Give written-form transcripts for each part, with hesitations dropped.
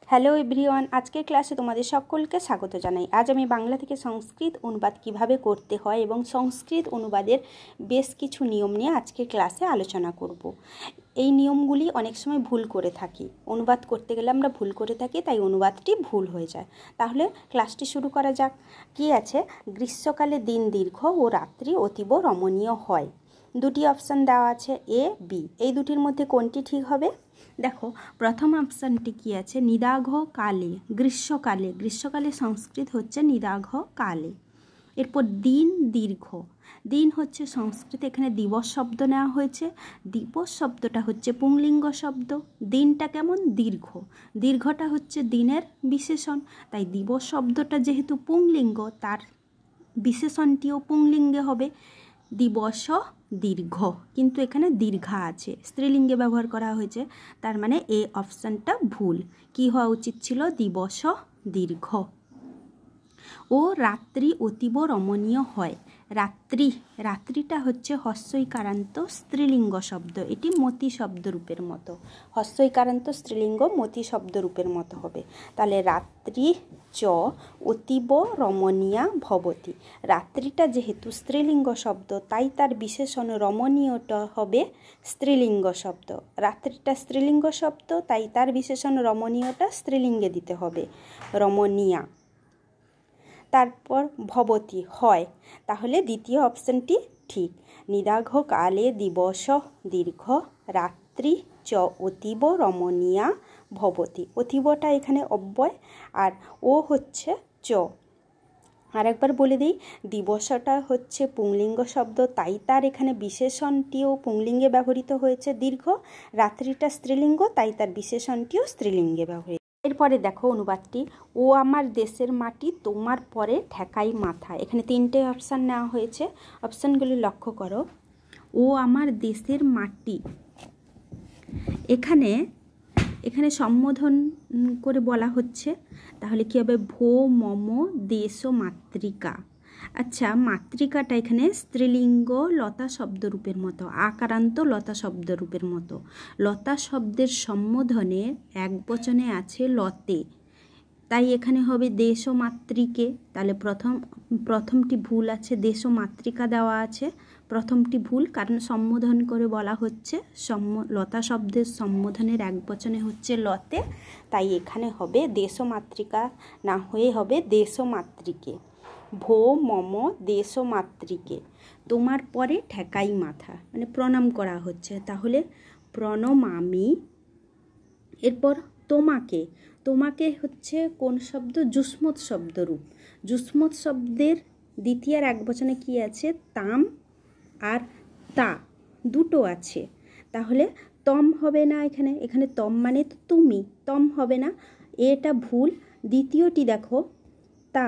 Hello everyone, আজকের ক্লাসে তোমাদের সকলকে স্বাগত জানাই। আজ আমি বাংলা থেকে সংস্কৃত অনুবাদ কিভাবে করতে হয় এবং সংস্কৃত অনুবাদের বেশ কিছু নিয়ম নিয়ে আজকের ক্লাসে আলোচনা করব। এই নিয়মগুলি অনেক সময় ভুল করে থাকি, অনুবাদ করতে গেলে আমরা ভুল করে থাকি, তাই অনুবাদটি ভুল হয়ে যায়। তাহলে ক্লাসটি শুরু করা যাক। কি আছে? গ্রীষ্মকালে দিন দীর্ঘ ও রাত্রি অতীব রমণীয় হয়। দুটি অপশান দেওয়া আছে, এ বি। এই দুটির মধ্যে কোনটি ঠিক হবে? দেখো, প্রথম অপশানটি কি আছে? নিদাঘ কালে, গ্রীষ্মকালে। গ্রীষ্মকালে সংস্কৃত হচ্ছে নিদাঘ কালে। এরপর দিন দীর্ঘ। দিন হচ্ছে সংস্কৃত, এখানে দিবস শব্দ নেওয়া হয়েছে। দিবস শব্দটা হচ্ছে পুংলিঙ্গ শব্দ। দিনটা কেমন? দীর্ঘ। দীর্ঘটা হচ্ছে দিনের বিশেষণ, তাই দিবস শব্দটা যেহেতু পুংলিঙ্গ, তার বিশেষণটিও পুংলিঙ্গে হবে, দিবস দীর্ঘ। কিন্তু এখানে দীর্ঘা আছে, স্ত্রীলিঙ্গে ব্যবহার করা হয়েছে, তার মানে এই অপশানটা ভুল। কি হওয়া উচিত ছিল? দিবস দীর্ঘ। ও রাত্রি অতীব রমণীয় হয়। রাত্রি, রাত্রিটা হচ্ছে হস্যইকারান্ত স্ত্রীলিঙ্গ শব্দ, এটি মতি শব্দরূপের মতো। হস্যইকারান্ত স্ত্রীলিঙ্গ মতি শব্দরূপের মতো হবে। তাহলে রাত্রি চ অতীব রমণীয়া ভবতি। রাত্রিটা যেহেতু স্ত্রীলিঙ্গ শব্দ, তাই তার বিশেষণ রমণীয়টা হবে স্ত্রীলিঙ্গ শব্দ। রাত্রিটা স্ত্রীলিঙ্গ শব্দ, তাই তার বিশেষণ রমণীয়টা স্ত্রীলিঙ্গে দিতে হবে, রমণীয়া। তারপর ভবতি হয়, তাহলে দ্বিতীয় অপশানটি ঠিক। নিদাঘ কালে দিবস দীর্ঘ রাত্রি চ অতীব রমণীয়া ভবতি। অতীবটা এখানে অব্যয়, আর ও হচ্ছে চ। আরেকবার বলে দিই, দিবসটা হচ্ছে পুংলিঙ্গ শব্দ, তাই তার এখানে বিশেষণটিও পুংলিঙ্গে ব্যবহৃত হয়েছে দীর্ঘ। রাত্রিটা স্ত্রীলিঙ্গ, তাই তার বিশেষণটিও স্ত্রীলিঙ্গে ব্যবহৃত। এরপরে দেখো অনুবাদটি, ও আমার দেশের মাটি তোমার পরে ঠেকাই মাথা। এখানে তিনটে অপশান নেওয়া হয়েছে, অপশানগুলি লক্ষ্য করো। ও আমার দেশের মাটি, এখানে এখানে সম্বোধন করে বলা হচ্ছে, তাহলে কী হবে? ভো মম দেশ মাতৃকা। আচ্ছা, মাতৃকাটা এখানে স্ত্রীলিঙ্গ লতা শব্দরূপের মতো, আকারান্ত লতা শব্দরূপের মতো। লতা শব্দের সম্বোধনে একবচনে আছে লতে, তাই এখানে হবে দেশ মাতৃকে। তাহলে প্রথমটি ভুল আছে, দেশ মাতৃকা দেওয়া আছে, প্রথমটি ভুল, কারণ সম্বোধন করে বলা হচ্ছে লতা শব্দের সম্বোধনের একবচনে হচ্ছে লতে, তাই এখানে হবে দেশ মাতৃকা না হয়ে হবে দেশ মাতৃকে। ভো মম দেশ মাতৃকে, তোমার পরে ঠেকাই মাথা, মানে প্রণাম করা হচ্ছে, তাহলে প্রণমামি। এরপর তোমাকে, তোমাকে হচ্ছে কোন শব্দ? যুষ্মৎ শব্দরূপ। যুষ্মৎ শব্দের দ্বিতীয়ার একবচনে কি আছে? তাম আর তা, দুটো আছে, তাহলে তম হবে না এখানে। এখানে তম মানে তো তুমি, তম হবে না, এটা ভুল। দ্বিতীয়টি দেখো, তা,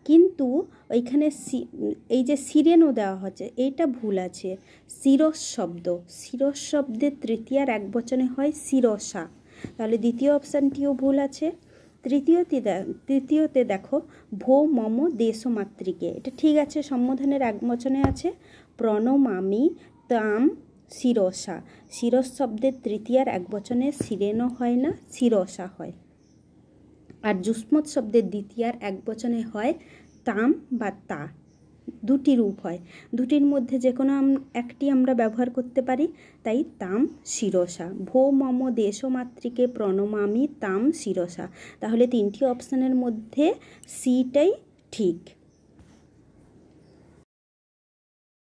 কিন্তু ওইখানে এই যে সিরেনও দেওয়া হচ্ছে, এইটা ভুল আছে। শিরস শব্দ, শিরস শব্দের তৃতীয়ার একবচনে হয় শিরসা, তাহলে দ্বিতীয় অপশানটিও ভুল আছে। তৃতীয়তে দেখো, ভো মম দেশ মাতৃকে, এটা ঠিক আছে, সম্বোধনের একবচনে আছে। প্রণমামি তাম শিরসা, শিরস শব্দের তৃতীয়ার একবচনে সিরেনও হয় না, শিরসা হয়। আর যুষ্মৎ শব্দের দ্বিতীয়ার একবচনে হয় তাম বা তা, দুটি রূপ হয়, দুটির মধ্যে যে কোনো একটি আমরা ব্যবহার করতে পারি, তাই তাম শিরসা। ভো মম দেশ মাতৃকে প্রণমামি তাম শিরসা, তাহলে তিনটি অপশানের মধ্যে সিটাই ঠিক।